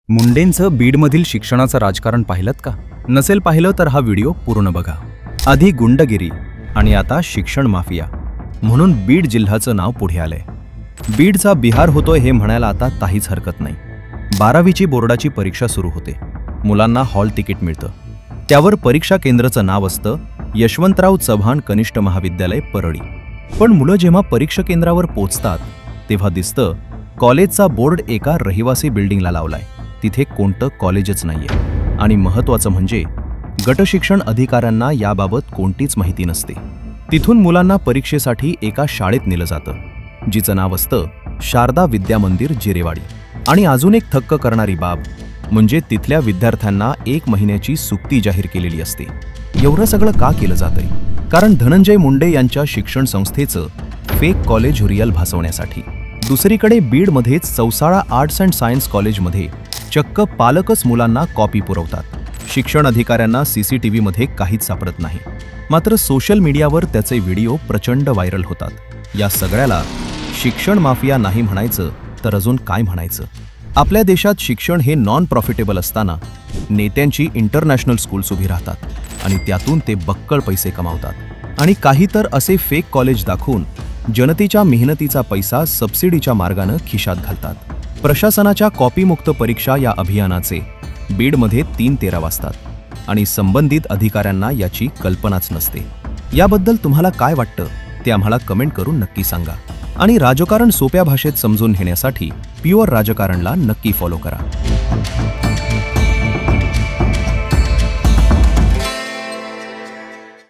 मुंडेंचं बीडमधील शिक्षणाचं राजकारण पाहिलंत का? नसेल पाहिलं तर हा व्हिडिओ पूर्ण बघा. आधी गुंडगिरी आणि आता शिक्षण माफिया म्हणून बीड जिल्ह्याचं नाव पुढे आलंय. बीडचा बिहार होतोय हे म्हणायला आता काहीच हरकत नाही. 12वीची बोर्डाची परीक्षा सुरू होते. मुलांना हॉल तिकीट मिळतं. त्यावर परीक्षा केंद्राचं नाव असतं यशवंतराव चव्हाण कनिष्ठ महाविद्यालय परळी. पण मुलं जेव्हा परीक्षा केंद्रावर पोचतात तेव्हा दिसतं कॉलेजचा बोर्ड एका रहिवासी बिल्डिंगला लावलाय. तिथे कोणतं कॉलेजच नाहीये. आणि महत्त्वाचं म्हणजे गटशिक्षण अधिकाऱ्यांना याबाबत कोणतीच माहिती नसते. तिथून मुलांना परीक्षेसाठी एका शाळेत नेलं जातं जिचं नाव असतं शारदा विद्या मंदिर जिरेवाडी. आणि अजून एक थक्क करणारी बाब म्हणजे तिथल्या विद्यार्थ्यांना 1 महिन्याची सुट्टी जाहीर केलेली असते. एवढं सगळं का केलं जातंय? कारण धनंजय मुंडे यांच्या शिक्षण संस्थेचं फेक कॉलेज रिअल भासवण्यासाठी. दुसरीकडे बीडमध्येच चौसाळा आर्ट्स अँड सायन्स कॉलेजमध्ये चक्क पालकच मुलांना कॉपी पुरवतात. शिक्षण अधिकाऱ्यांना CCTVमध्ये काहीच सापडत नाही. मात्र सोशल मीडियावर त्याचे व्हिडिओ प्रचंड व्हायरल होतात. या सगळ्याला शिक्षण माफिया नाही म्हणायचं तर अजून काय म्हणायचं? आपल्या देशात शिक्षण हे नॉन प्रॉफिटेबल असताना नेत्यांची इंटरनॅशनल स्कूल्स उभी राहतात आणि त्यातून ते बक्कळ पैसे कमावतात. आणि काही तर असे फेक कॉलेज दाखवून जनतेच्या मेहनतीचा पैसा सबसिडीच्या मार्गानं खिशात घालतात. प्रशासनाच्या कॉपीमुक्त परीक्षा या अभियानाचे बीडमध्ये 3 तेरा वाजतात आणि संबंधित अधिकाऱ्यांना याची कल्पनाच नसते. याबद्दल तुम्हाला काय वाटतं ते आम्हाला कमेंट करून नक्की सांगा. आणि राजकारण सोप्या भाषेत समजून घेण्यासाठी प्युअर राजकारणला नक्की फॉलो करा.